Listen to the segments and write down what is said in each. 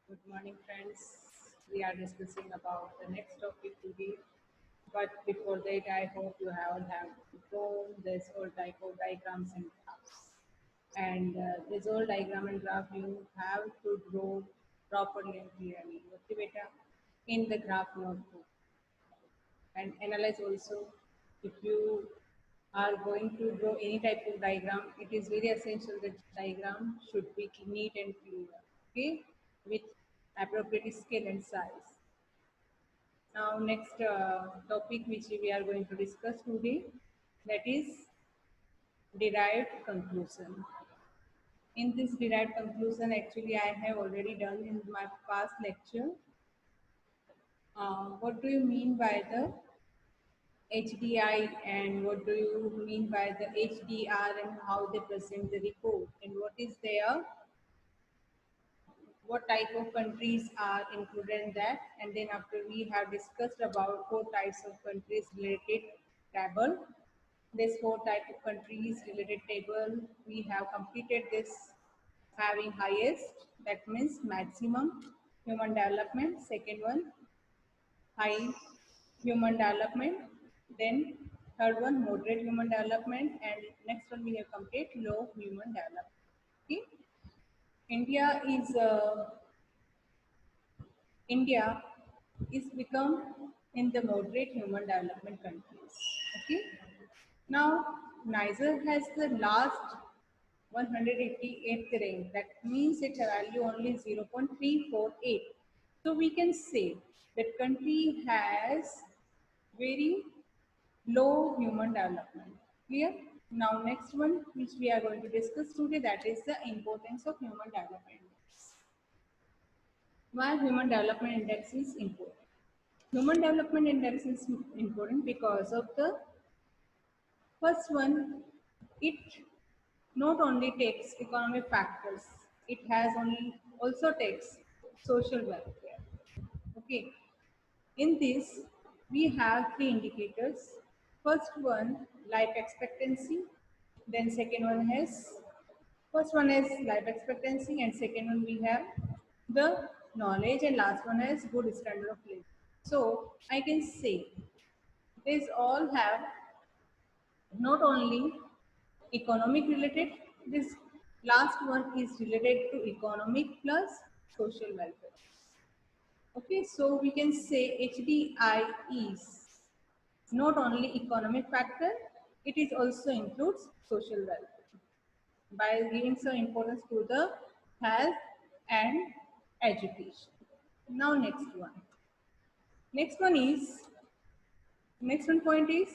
Good morning, friends. We are discussing about the next topic today. But before that, I hope you all have drawn this whole type of diagrams and graphs. And this whole diagram and graph you have to draw properly and clearly. Okay, beta, in the graph notebook and analyze also. If you are going to draw any type of diagram, it is very essential that diagram should be neat and clear, okay, with appropriate scale and size. Now, next topic which we are going to discuss today, that is derived conclusion. In this derived conclusion, actually, I have already done in my past lecture. What do you mean by the HDI and what do you mean by the HDR and how they present the report and what is their what type of countries are included in that, and then after we have discussed about four types of countries related table. This four type of countries related table we have completed this having highest, that means maximum human development. Second one, high human development. Then third one, moderate human development, and next one we have complete low human development. Okay. India is India is become in the moderate human development countries. Okay. Now Niger has the last 188th rank. That means its value only 0.348. So we can say that country has very low human development. Clear? Now next one which we are going to discuss today, that is the importance of human development. Why human development index is important? Human development index is important because of the first one, it not only takes economic factors, it has only also takes social welfare. Okay. In this, we have three indicators. First one, life expectancy. Then second one is first one is life expectancy, and second one we have the knowledge, and last one is good standard of living. So I can say these all have not only economic related, this last one is related to economic plus social welfare. Okay, so we can say HDI is not only economic factor, it is also includes social welfare by giving some importance to the health and education. Now next one. Next one is Next one point is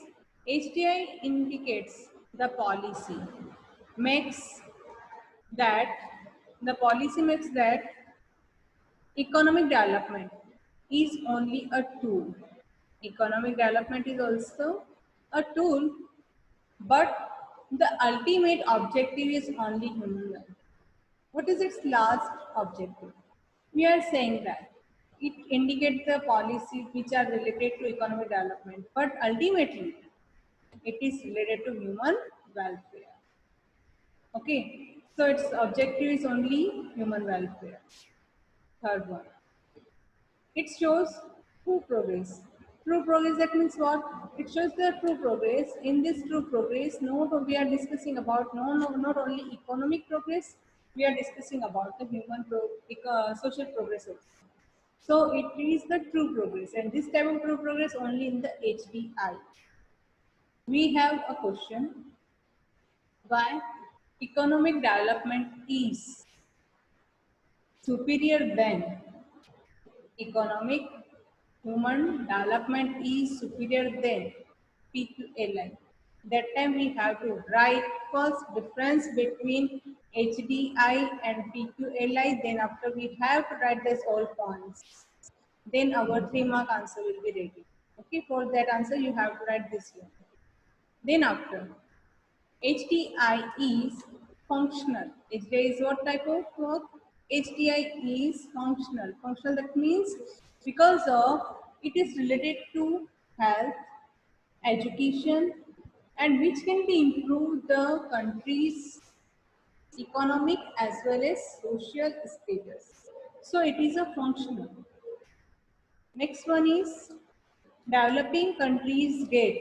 HDI indicates the policy makes that the policy makes that economic development is only a tool. Economic development is also a tool, but the ultimate objective is only human life. What is its last objective? We are saying that it indicates the policies which are related to economic development, but ultimately it is related to human welfare. Okay, so its objective is only human welfare. Third one, it shows true progress. True progress, that means what? It shows the true progress. In this true progress, not we are discussing about not only economic progress, we are discussing about the social progress also. So it is the true progress, and this type of true progress only in the HDI. We have a question: why economic development is superior than economic human development is superior than PQLI. That time we have to write first difference between HDI and PQLI. Then after we have to write this all points. Then our 3 mark answer will be ready. Okay, for that answer you have to write this one. Then after HDI is functional. HDI is what type of work? HDI is functional. Functional, that means because of it is related to health, education, and which can be improve the country's economic as well as social status. So it is a functional. Next one is developing countries get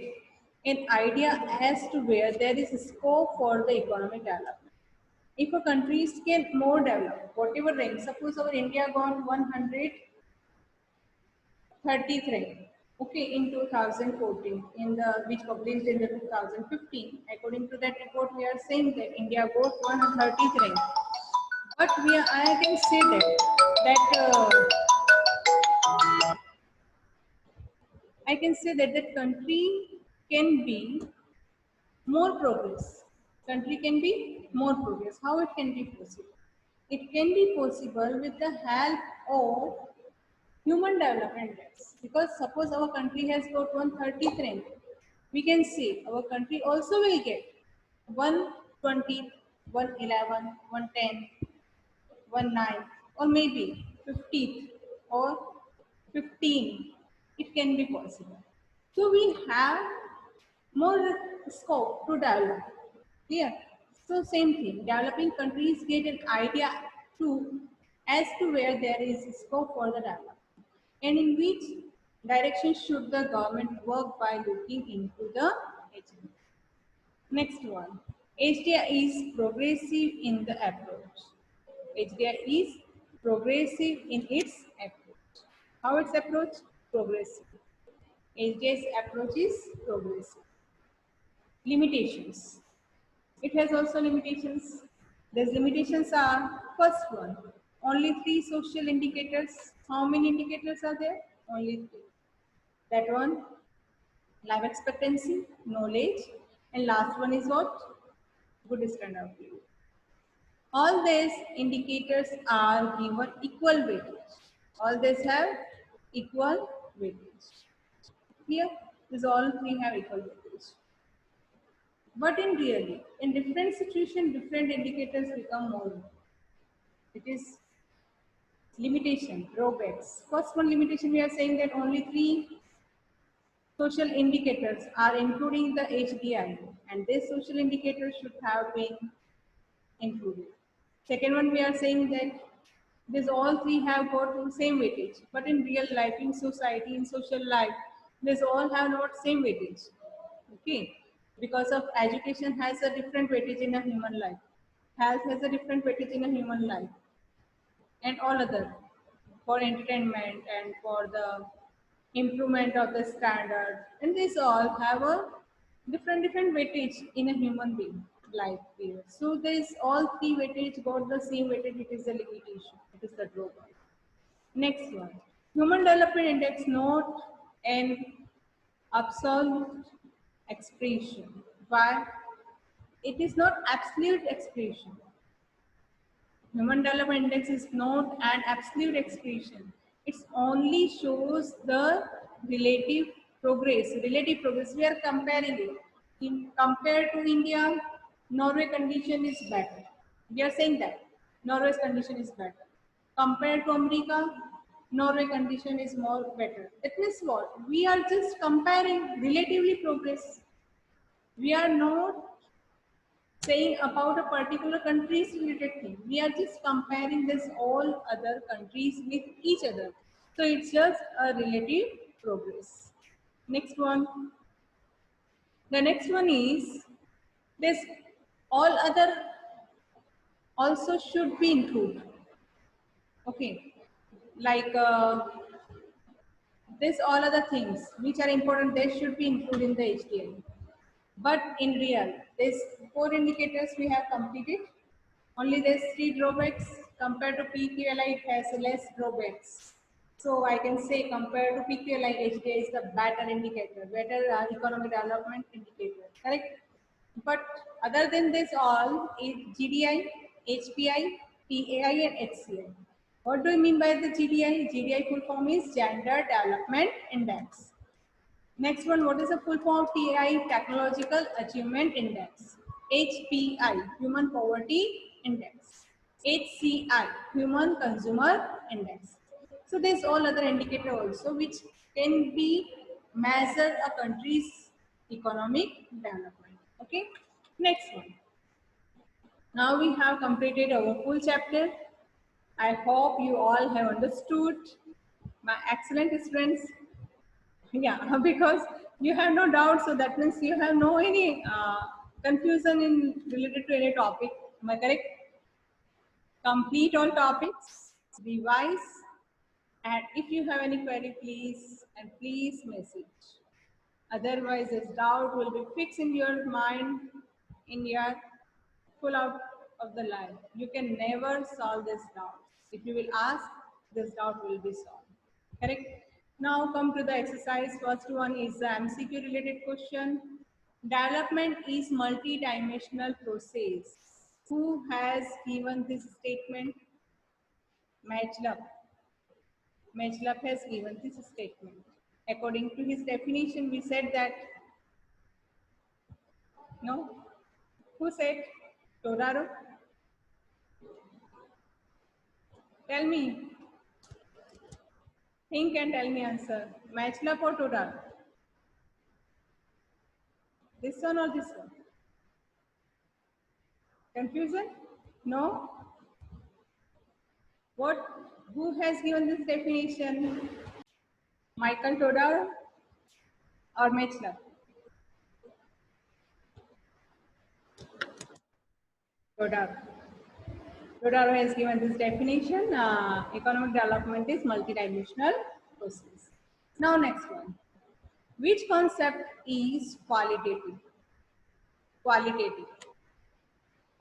an idea as to where there is scope for the economic development. If a country can more develop, whatever rank, suppose our India got 130th rank, okay, in 2014, in the which published in the 2015. According to that report, we are saying that India got 130th rank. But I can say that I can say that the country can be more progress. Country can be more progress. How it can be possible? It can be possible with the help of human development index. Because suppose our country has got 130th rank, we can see our country also will get 120, 111, 110, 19, or maybe 50th or 15. It can be possible. So we have more scope to develop. Clear? So same thing. Developing countries get an idea to as to where there is scope for the development and in which direction should the government work by looking into the HDI. Next one. HDI is progressive in the approach. HDI is progressive in its approach. How its approach? Progressive. HDI's approach is progressive. Limitations. It has also limitations. These limitations are, first one, only 3 social indicators. How many indicators are there? Only 3. That one, life expectancy, knowledge, and last one is what? Good standard of living. All these indicators are given equal weightage. All these have equal weightage. Here, these all three have equal weightage. But in really, in different situations, different indicators become more. It is limitation, drawbacks. First one limitation, we are saying that only 3 social indicators are including the HDI, and this social indicators should have been included. Second one, we are saying that these all 3 have got the same weightage, but in real life, in society, in social life, these all have not same weightage. Okay, because of education has a different weightage in a human life, health has a different weightage in a human life, and all other for entertainment and for the improvement of the standard, and these all have a different weightage in a human being life period. So this all 3 weightage got the same weightage. It is a limitation, it is the drawback. Next one, human development index not an absolute expression. Why? It is not absolute expression. Human Development Index is not an absolute expression. It only shows the relative progress. Relative progress, we are comparing it. Compared to India, Norway condition is better. We are saying that Norway's condition is better. Compared to America, Norway condition is more better. It means what? We are just comparing relatively progress. We are not saying about a particular country's related thing. We are just comparing this all other countries with each other. So it's just a relative progress. Next one. The next one is this all other also should be included. Okay. Like this all other things which are important, they should be included in the HDI. But in real, these 4 indicators we have completed. Only there's 3 drawbacks. Compared to PQLI, it has less drawbacks. So I can say compared to PQLI, HDI is the better indicator, better economic development indicator. Correct? But other than this all is GDI, HPI, PAI and HCI. What do you mean by the GDI? GDI full form is Gender Development Index. Next one, what is the full form of TI? Technological Achievement Index. HPI, Human Poverty Index. HCI, Human Consumer Index. So there's all other indicator also which can be measure a country's economic development. Okay. Next one. Now we have completed our full chapter. I hope you all have understood, my excellent students. Yeah, because you have no doubt, so that means you have no any confusion in related to any topic. Am I correct? Complete all topics, revise, and if you have any query, please message. Otherwise, this doubt will be fixed in your mind, in your full out of the line. You can never solve this doubt. If you will ask, this doubt will be solved. Correct? Now come to the exercise. First one is the MCQ related question. Development is multi-dimensional process. Who has given this statement? Matchlab. Matchlab has given this statement. According to his definition, we said that, no? Who said? Todaro? Tell me. Think and tell me answer. Matchlab or Todaro? This one or this one? Confusion? No? What? Who has given this definition? Michael Todaro or Matchlab? Todaro. Todaro has given this definition. Economic development is multidimensional process. Now next one. Which concept is qualitative? Qualitative.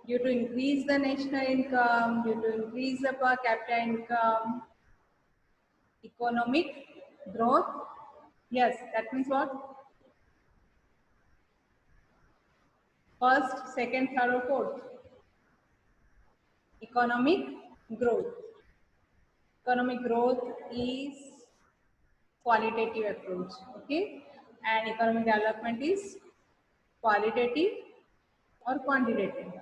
Due to increase the national income, due to increase the per capita income, economic growth. Yes, that means what? First, second, third, or fourth. Economic growth. Economic growth is qualitative approach. Okay, and economic development is qualitative or quantitative.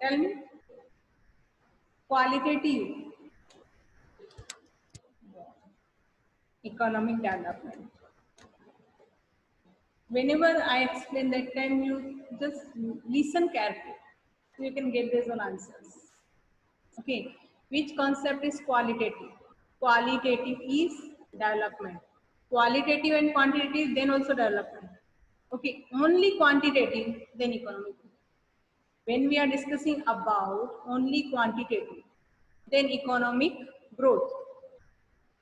Tell me. Qualitative. Economic development. Whenever I explain that time, you just listen carefully, so you can get these all answers. Okay, which concept is qualitative? Qualitative is development. Qualitative and quantitative, then also development. Okay, only quantitative, then economic. When we are discussing about only quantitative, then economic growth.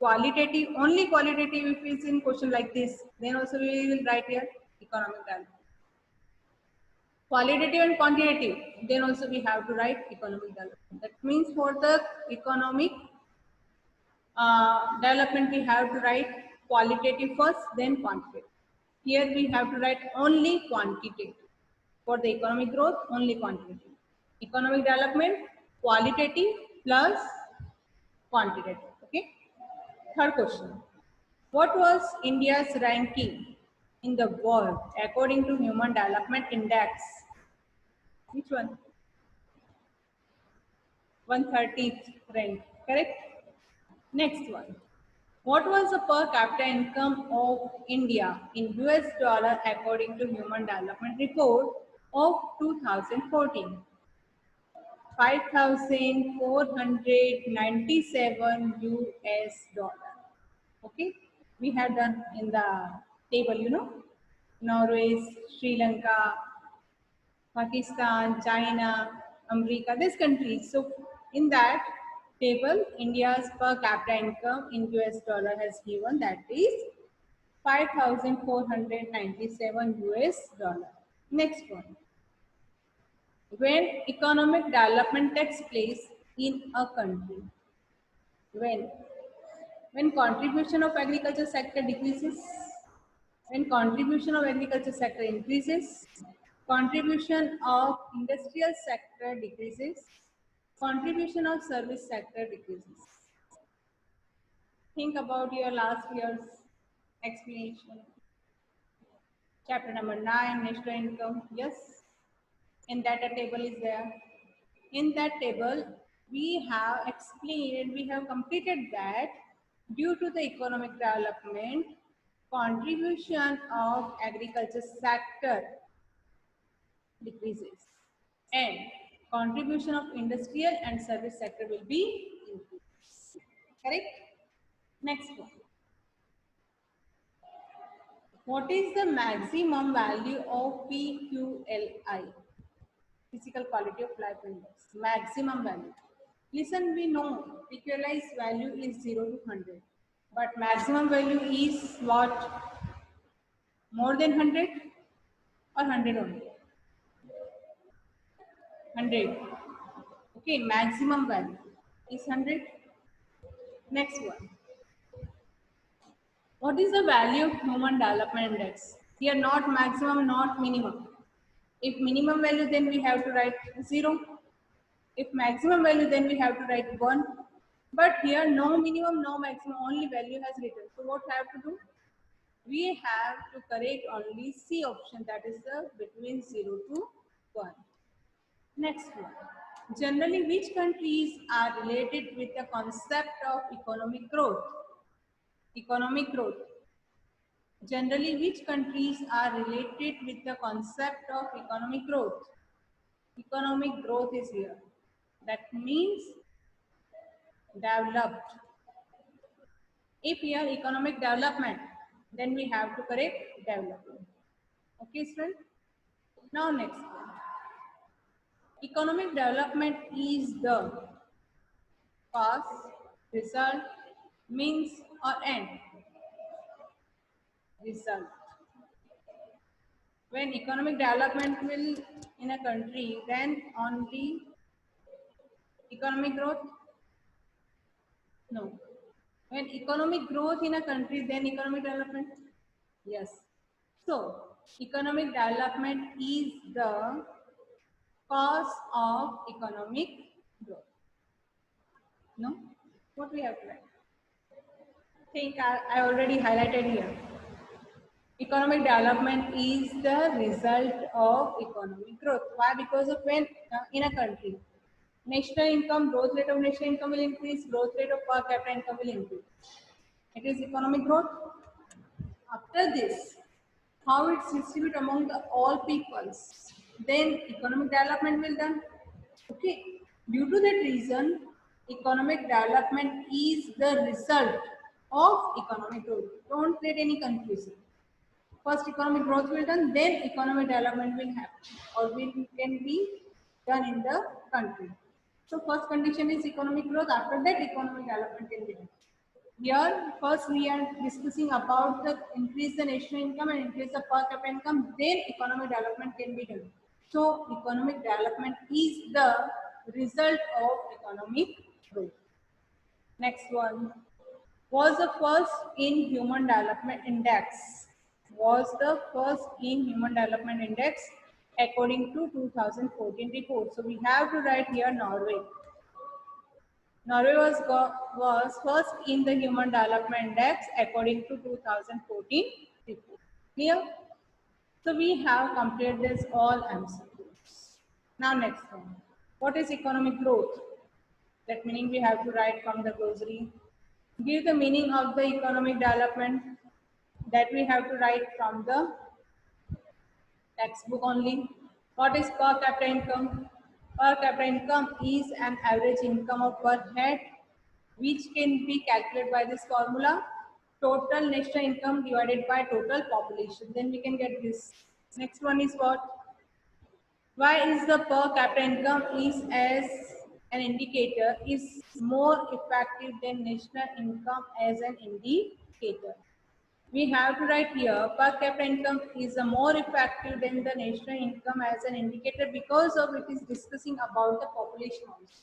Qualitative, only qualitative, if it's in question like this, then also we will write here economic development. Qualitative and quantitative, then also we have to write economic development. That means for the economic development, we have to write qualitative first, then quantitative. Here we have to write only quantitative. For the economic growth, only quantitative. Economic development, qualitative plus quantitative. Okay. Third question. What was India's ranking in the world according to Human Development Index? Which one? 130th rank, correct? Next one. What was the per capita income of India in US dollar according to Human Development Report of 2014? 5,497 US dollar. Okay, we have done in the table, Norway, Sri Lanka, Pakistan, China, America, these countries. So in that table, India's per capita income in US dollar has given, that is 5,497 US dollar. Next one. When economic development takes place in a country, when contribution of agriculture sector decreases, when contribution of agriculture sector increases, contribution of industrial sector decreases, contribution of service sector decreases. Think about your last year's explanation. Chapter number 9, national income. Yes, in that a table is there. In that table, we have explained, we have completed that due to the economic development, contribution of agriculture sector decreases and contribution of industrial and service sector will be Correct? Next one. What is the maximum value of PQLI? Physical quality of life index. Maximum value. Listen, we know PQLI's value is 0 to 100. But maximum value is what? More than 100 or 100 only? 100. Okay, maximum value is 100. Next one. What is the value of human development index? Here not maximum, not minimum. If minimum value, then we have to write 0. If maximum value, then we have to write 1. But here no minimum, no maximum, only value has written. So what have to do? We have to correct only C option, that is the between 0 to 1. Next one. Generally, which countries are related with the concept of economic growth? Economic growth. Generally, which countries are related with the concept of economic growth? Economic growth is here. That means developed. If here economic development, then we have to correct development. Okay, student? Now next one. Economic development is the cause, result, means or end. Result. When economic development will in a country, then only economic growth? No. When economic growth in a country, then economic development? Yes. So, economic development is the cause of economic growth. No? What we have to write? Think I already highlighted here. Economic development is the result of economic growth. Why? Because of when in a country, national income, growth rate of national income will increase, growth rate of per capita income will increase. It is economic growth. After this, how it's distributed among the all peoples, then economic development will done. Okay. Due to that reason, economic development is the result of economic growth. Don't create any confusion. First economic growth will done, then economic development will happen or can be done in the country. So first condition is economic growth. After that, economic development can be done. Here, first we are discussing about the increase the national income and increase the per capita income. Then economic development can be done. So economic development is the result of economic growth. Next one. Was the first in human development index? Was the first in human development index according to 2014 report. So we have to write here Norway. Norway was first in the human development index according to 2014 report. Clear? So we have completed this all MCQs. Now next one. What is economic growth? That meaning we have to write from the glossary. Give the meaning of the economic development, that we have to write from the textbook only. What is per capita income? Per capita income is an average income of per head which can be calculated by this formula, total national income divided by total population. Then we can get this. Next one is what? Why is the per capita income is as an indicator is more effective than national income as an indicator? We have to write here per capita income is more effective than the national income as an indicator because of it is discussing about the population also.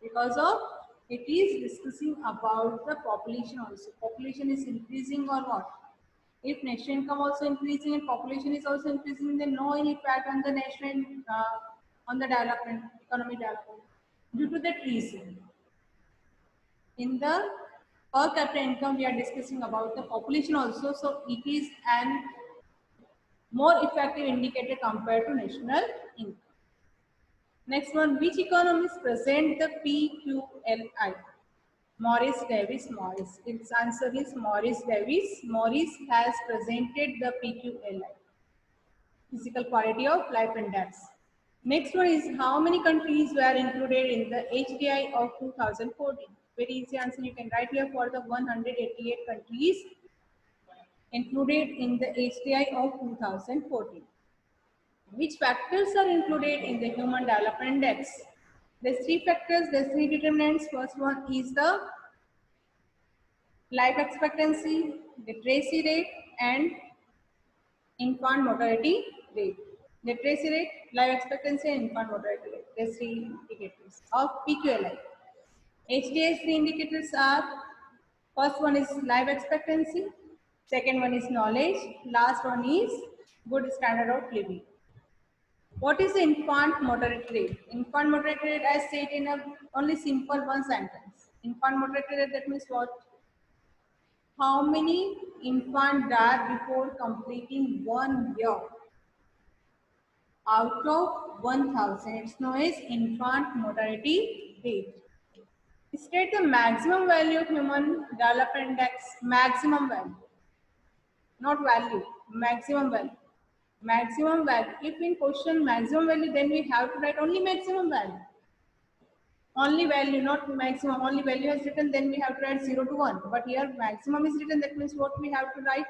Because of it is discussing about the population also. Population is increasing or what? If national income also increasing and population is also increasing, then no impact on the national on the development, economic development. Due to that reason, in the per capita income, we are discussing about the population also. So it is an more effective indicator compared to national income. Next one, which economists present the PQLI? Morris Davis. Morris. Its answer is Morris Davis. Morris has presented the PQLI, Physical Quality of Life Index. Next one is how many countries were included in the HDI of 2014? Very easy answer you can write here for the 188 countries included in the HDI of 2014. Which factors are included in the Human Development Index? There's three factors, there's three determinants. First one is the life expectancy, literacy rate, and infant mortality rate. Literacy rate, life expectancy, and infant mortality rate. There's three indicators of PQLI. HDI's three indicators are: first one is life expectancy, second one is knowledge, last one is good standard of living. What is the infant mortality rate? Infant mortality rate, I said in a only simple one sentence. Infant mortality rate, that means what? How many infants die before completing 1 year? Out of 1000, it's known as infant mortality rate. State the maximum value of Human Development Index. Maximum value, not value. Maximum value. Maximum value. If in question maximum value, then we have to write only maximum value. Only value, not maximum. Only value is written, then we have to write 0 to 1. But here maximum is written, that means what we have to write?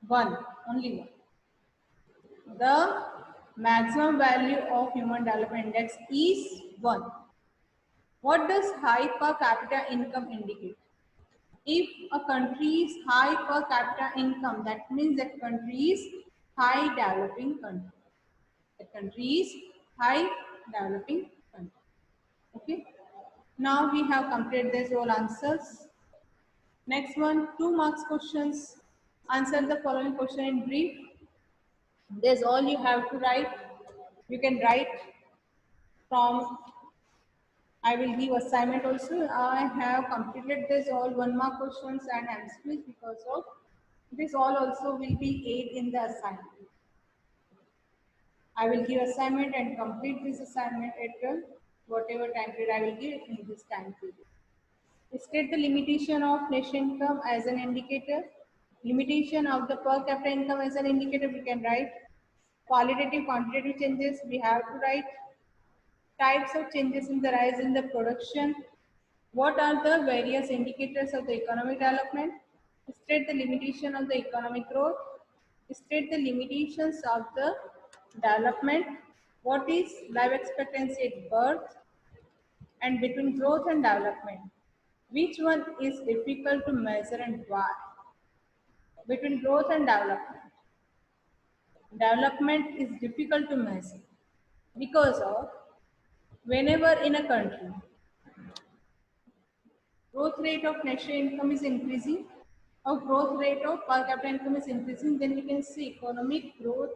1. Only 1. The maximum value of Human Development Index is 1. What does high per capita income indicate? If a country's high per capita income, that means that country is high developing country. That country is high developing country. Okay. Now we have completed these all answers. Next one, 2 marks questions. Answer the following question in brief. There's all you have to write. You can write from, I will give assignment also. I have completed this all 1 mark questions and MCQs because of this all also will be aid in the assignment. I will give assignment and complete this assignment at whatever time period I will give in this time period. State the limitation of nation income as an indicator. Limitation of the per capita income as an indicator we can write. Qualitative, quantitative changes we have to write. Types of changes in the rise in the production. What are the various indicators of the economic development? State the limitation of the economic growth. State the limitations of the development. What is life expectancy at birth? And between growth and development, which one is difficult to measure and why? Between growth and development. Development is difficult to measure because of whenever in a country growth rate of national income is increasing or growth rate of per capita income is increasing, then we can see economic growth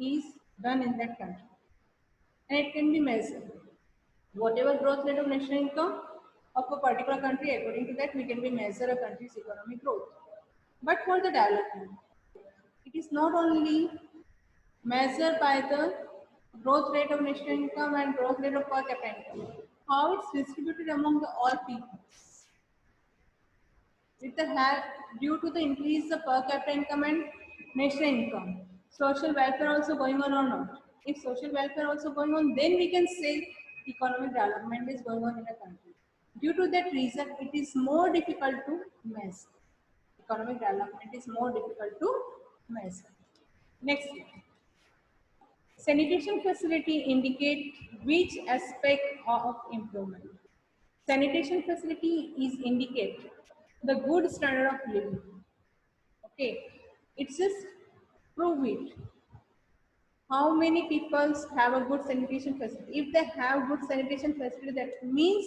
is done in that country and it can be measured. Whatever growth rate of national income of a particular country, according to that we can be measure a country's economic growth. But for the development, it is not only measured by the growth rate of national income and growth rate of per capita income, how it's distributed among the all people. With the due to the increase the per capita income and national income, social welfare also going on or not? If social welfare also going on, then we can say economic development is going on in a country. Due to that reason, it is more difficult to measure. Economic development is more difficult to measure. Next one. Sanitation facility indicate which aspect of improvement? Sanitation facility is indicate the good standard of living. Okay, it's just prove it. How many people have a good sanitation facility? If they have good sanitation facility, that means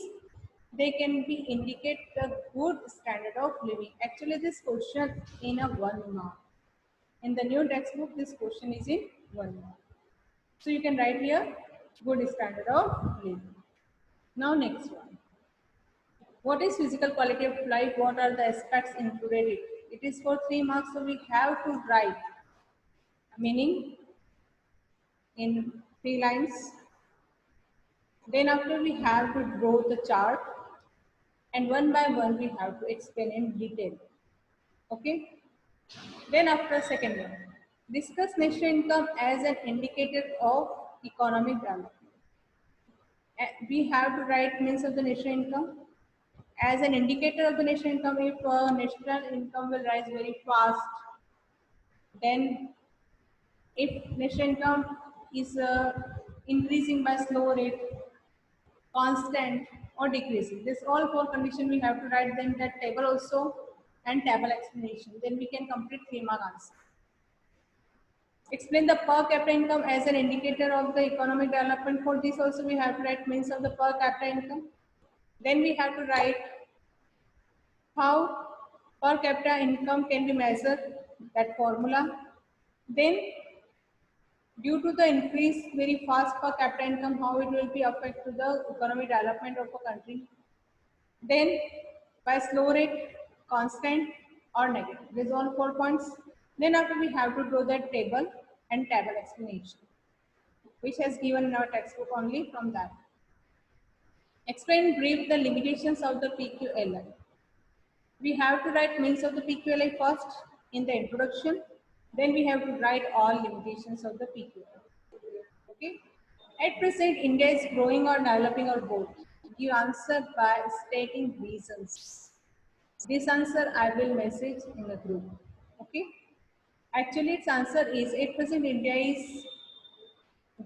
they can be indicate the good standard of living. Actually, this question in a 1 mark. In the new textbook, this question is in 1 mark. So you can write here good standard of living. Now next one. What is physical quality of life? What are the aspects included? It is for 3 marks, so we have to write meaning in 3 lines. Then after we have to draw the chart and one by one we have to explain in detail. Okay. Then after second one, discuss national income as an indicator of economic development. We have to write means of the national income. As an indicator of the national income, if national income will rise very fast, then if national income is increasing by slow rate, constant or decreasing. This all four condition we have to write then that table also and table explanation. Then we can complete 3 mark answer. Explain the per capita income as an indicator of the economic development. For this also we have to write means of the per capita income. Then we have to write how per capita income can be measured, that formula. Then due to the increase very fast per capita income, how it will be affect to the economic development of a country. Then by slow rate, constant or negative. These all 4 points. Then after we have to draw that table and table explanation, which has given in our textbook only from that. Explain brief the limitations of the PQLI. We have to write means of the PQLI first in the introduction. Then we have to write all limitations of the PQLI. Okay. At present, India is growing or developing or both. Give answer by stating reasons. This answer I will message in the group. Okay. Actually, its answer is 8% India is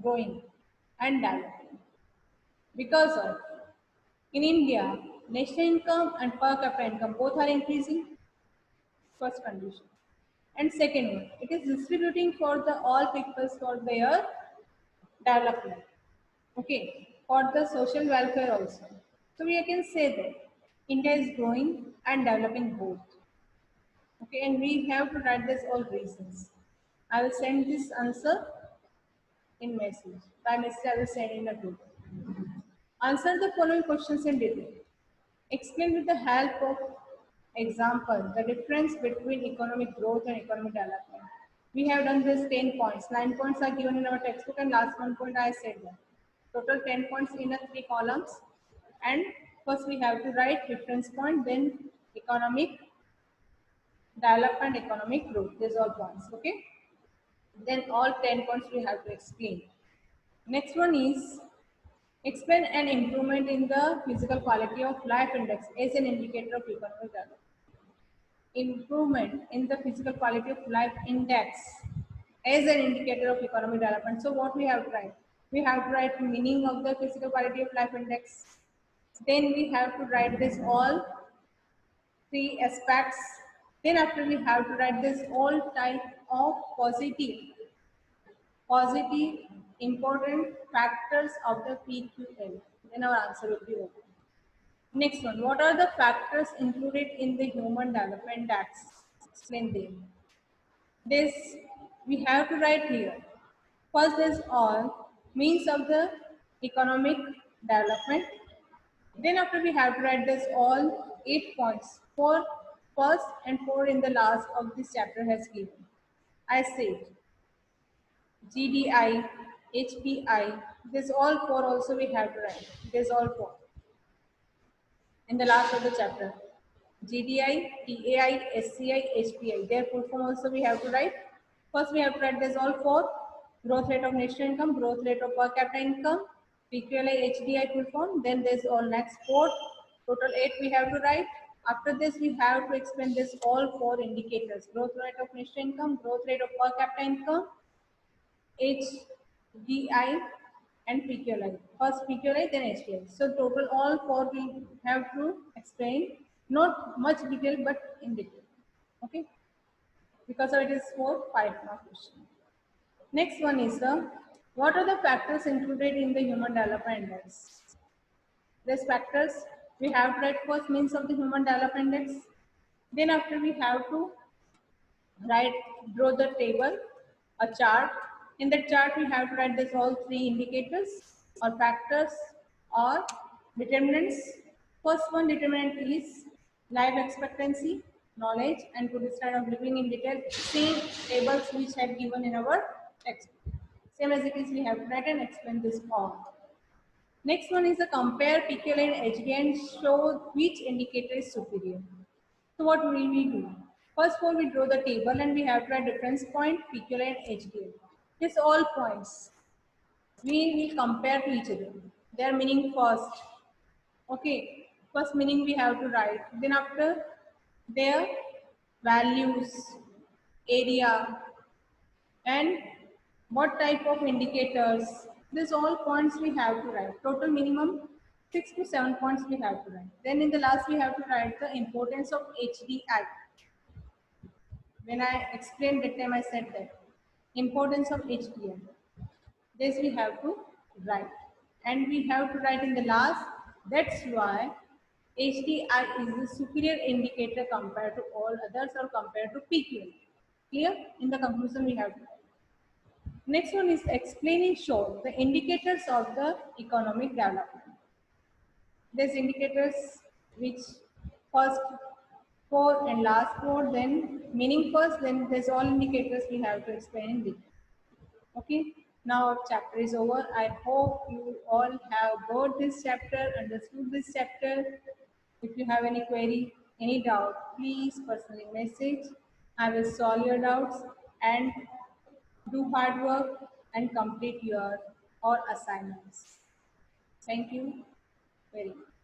growing and developing because of in India, national income and per capita income both are increasing. First condition. And second one, it is distributing for the all peoples for their development. Okay, for the social welfare also. So we can say that India is growing and developing both. Okay, and we have to write this all reasons. I will send this answer in message. By message, I will send in a group. Answer the following questions in detail. Explain with the help of example the difference between economic growth and economic development. We have done this 10 points. 9 points are given in our textbook and last 1 point I said that. Total 10 points in a 3 columns. And first we have to write reference point, then economic development, economic growth. These all points. Okay. Then all 10 points we have to explain. Next one is explain an improvement in the physical quality of life index as an indicator of economic development. Improvement in the physical quality of life index as an indicator of economic development. So what we have to write? We have to write meaning of the physical quality of life index. Then we have to write this all 3 aspects. Then after we have to write this all type of positive important factors of the PQL. Then our answer will be okay. Next one, what are the factors included in the Human Development Index? Explain them. This we have to write here. First is all means of the economic development. Then after we have to write this all 8 points. 4 first and 4 in the last of this chapter has given. I said GDI, HPI, this all 4 also we have to write. This all 4 in the last of the chapter. GDI, TAI, SCI, HPI. Their full form also we have to write. First we have to write this all 4. Growth rate of national income, growth rate of per capita income, PQLI, HDI full form. Then there's all next 4. Total 8 we have to write. After this we have to explain this all 4 indicators. Growth rate of national income, growth rate of per capita income, HDI and PQLI. First PQLI, then HDI. So total all 4 we have to explain. Not much detail, but in detail. Okay. Because it is 4-5 mark question. Next one is the what are the factors included in the Human Development Index? These factors we have to write first means of the Human Development Index. Then after we have to draw the table, a chart. In the chart we have to write this all 3 indicators or factors or determinants. First one determinant is life expectancy, knowledge and good standard of living in detail. Same tables which have given in our textbook. Same as it is we have to write and explain this all. Next one is a compare PQL and HDI and show which indicator is superior. So what will we do? First of all, we draw the table and we have to write reference point, PQL and HDI. These all points we will compare to each other. their meaning first. Okay, first meaning we have to write. Then after their values, area, and what type of indicators. These all points we have to write. Total minimum 6 to 7 points we have to write. Then in the last we have to write the importance of HDI. When I explained that time I said that importance of HDI. This we have to write, and we have to write in the last. That's why HDI is the superior indicator compared to all others or compared to PQL. Clear? In the conclusion we have to write. Next one is explain in short the indicators of the economic development. These indicators which first four and last four, then meaning first, then there's all indicators we have to explain in detail. Okay, now our chapter is over. I hope you all have got this chapter, understood this chapter. If you have any query, any doubt, please personally message. I will solve your doubts and do hard work and complete your all assignments. Thank you very much.